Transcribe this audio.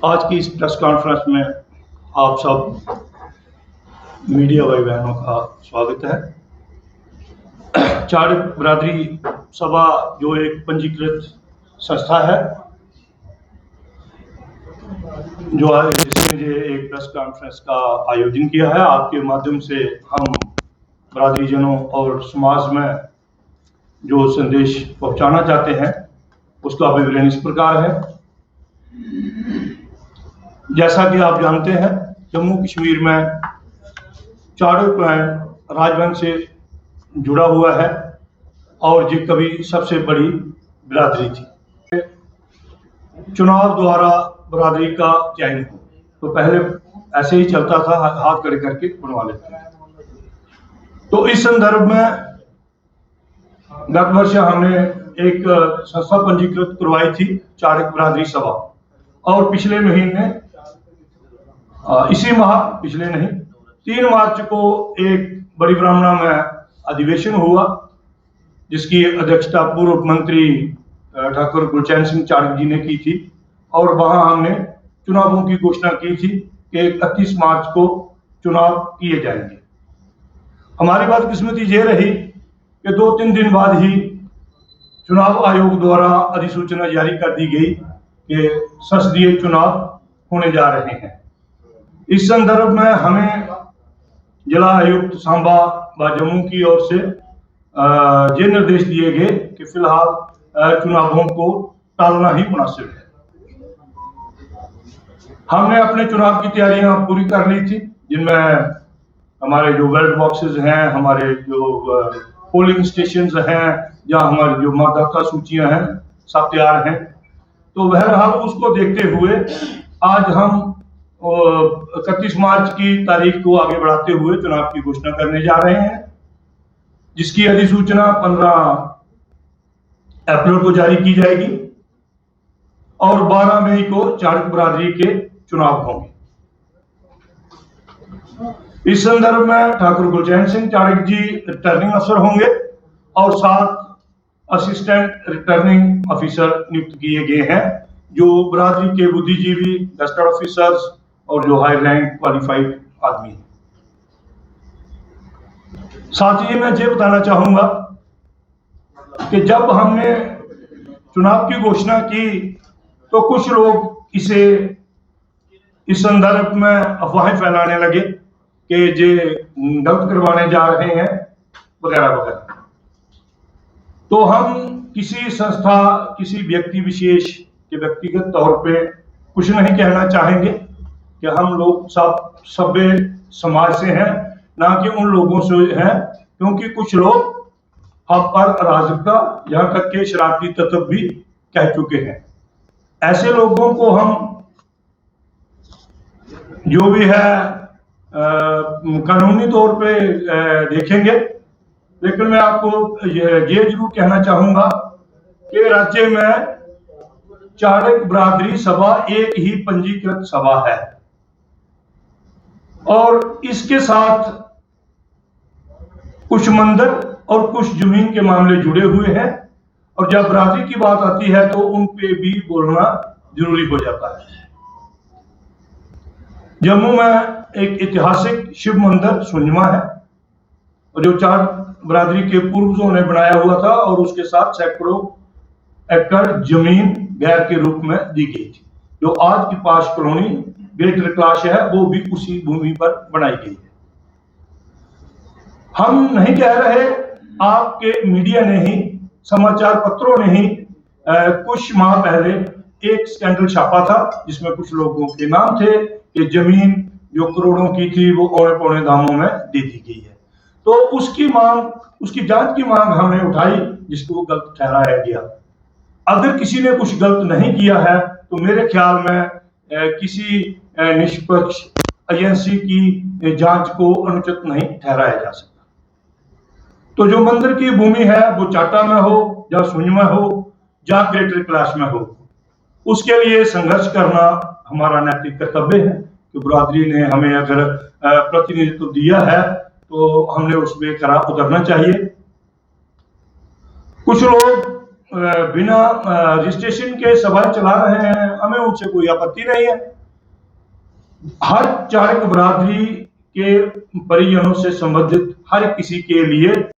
आज की इस प्रेस कॉन्फ्रेंस में आप सब मीडिया भाई बहनों का स्वागत है। चाड़क बरादरी सभा जो एक पंजीकृत संस्था है, जो आज जिसने एक प्रेस कॉन्फ्रेंस का आयोजन किया है, आपके माध्यम से हम बरादरीजनों और समाज में जो संदेश पहुंचाना चाहते हैं उसका विवरण इस प्रकार है। जैसा कि आप जानते हैं, जम्मू कश्मीर में चाड़क क्लैन राजवंश से जुड़ा हुआ है और ये कभी सबसे बड़ी बिरादरी थी। चुनाव द्वारा बिरादरी का चयन हो, तो पहले ऐसे ही चलता था, हाथ खड़े करके बनवा लेते थे। तो इस संदर्भ में गत वर्ष हमने एक संस्था पंजीकृत करवाई थी, चाड़क बरादरी सभा, और पिछले महीने इसी माह पिछले नहीं 3 मार्च को एक बड़ी ब्राह्मणा में अधिवेशन हुआ, जिसकी अध्यक्षता पूर्व मंत्री ठाकुर गुलचैन सिंह चाड़क जी ने की थी, और वहां हमने चुनावों की घोषणा की थी कि 31 मार्च को चुनाव किए जाएंगे। हमारी बदकिस्मती ये रही कि 2-3 दिन बाद ही चुनाव आयोग द्वारा अधिसूचना जारी कर दी गई कि संसदीय चुनाव होने जा रहे हैं। इस संदर्भ में हमें जिला आयुक्त सांबा व जम्मू की ओर से ये निर्देश दिए गए कि फिलहाल चुनावों को टालना ही मुनासिब है। हमने अपने चुनाव की तैयारियां पूरी कर ली थी, जिनमें हमारे जो बैलेट बॉक्सेस हैं, हमारे जो पोलिंग स्टेशंस हैं, या हमारी जो मतदाता सूचियां हैं, सब तैयार हैं। तो बहरहाल उसको देखते हुए आज हम 31 मार्च की तारीख को आगे बढ़ाते हुए चुनाव की घोषणा करने जा रहे हैं, जिसकी अधिसूचना 15 अप्रैल को जारी की जाएगी और 12 मई को चाड़क बरादरी के चुनाव होंगे। इस संदर्भ में ठाकुर गुलचैन सिंह चाड़क जी रिटर्निंग अफसर होंगे और 7 असिस्टेंट रिटर्निंग ऑफिसर नियुक्त किए गए हैं, जो बरादरी के बुद्धिजीवी, गस्टेड ऑफिसर्स और जो हाई रैंक क्वालिफाइड आदमी है। साथ ही मैं ये बताना चाहूंगा कि जब हमने चुनाव की घोषणा की तो कुछ लोग इसे इस संदर्भ में अफवाहें फैलाने लगे कि ये गलत करवाने जा रहे हैं वगैरह वगैरह। तो हम किसी संस्था, किसी व्यक्ति विशेष के व्यक्तिगत तौर पे कुछ नहीं कहना चाहेंगे कि हम लोग सब सभ्य समाज से हैं, ना कि उन लोगों से हैं, क्योंकि कुछ लोग हम पर अराजकता, यहाँ तक के शरारती तत्व भी कह चुके हैं। ऐसे लोगों को हम जो भी है कानूनी तौर पे देखेंगे, लेकिन मैं आपको ये जरूर कहना चाहूंगा कि राज्य में चाड़क बरादरी सभा एक ही पंजीकृत सभा है और इसके साथ कुछ मंदिर और कुछ जमीन के मामले जुड़े हुए हैं, और जब बरादरी की बात आती है तो उन पे भी बोलना जरूरी हो जाता है। जम्मू में एक ऐतिहासिक शिव मंदिर सुंजमा है, और जो चाड़क बरादरी के पूर्वजों ने बनाया हुआ था, और उसके साथ सैकड़ों एकड़ जमीन गैर के रूप में दी गई थी। जो आज की पाश कॉलोनी ग्रेटर कैलाश है, वो भी उसी भूमि पर बनाई गई है। हम नहीं कह रहे, आपके मीडिया ने ही, समाचार पत्रों ने ही कुछ माह पहले एक स्कैंडल छापा था, जिसमें कुछ लोगों के नाम थे कि जमीन जो करोड़ों की थी वो औने पौने दामों में दे दी गई है। तो उसकी जांच की मांग हमने उठाई, जिसको गलत ठहराया गया। अगर किसी ने कुछ गलत नहीं किया है तो मेरे ख्याल में किसी निष्पक्ष एजेंसी की जांच को अनुचित नहीं ठहराया जा सकता। तो जो मंदिर की भूमि है वो चाटा में हो या सुंजमा हो या ग्रेटर कैलाश में हो, उसके लिए संघर्ष करना हमारा नैतिक कर्तव्य है कि बरादरी ने हमें अगर प्रतिनिधित्व दिया है तो हमने उसमें खरा उतरना चाहिए। कुछ लोग बिना रजिस्ट्रेशन के सवाल चला रहे हैं, हमें उनसे कोई आपत्ति नहीं है। हर चारक बरादरी के परिजनों से संबंधित हर किसी के लिए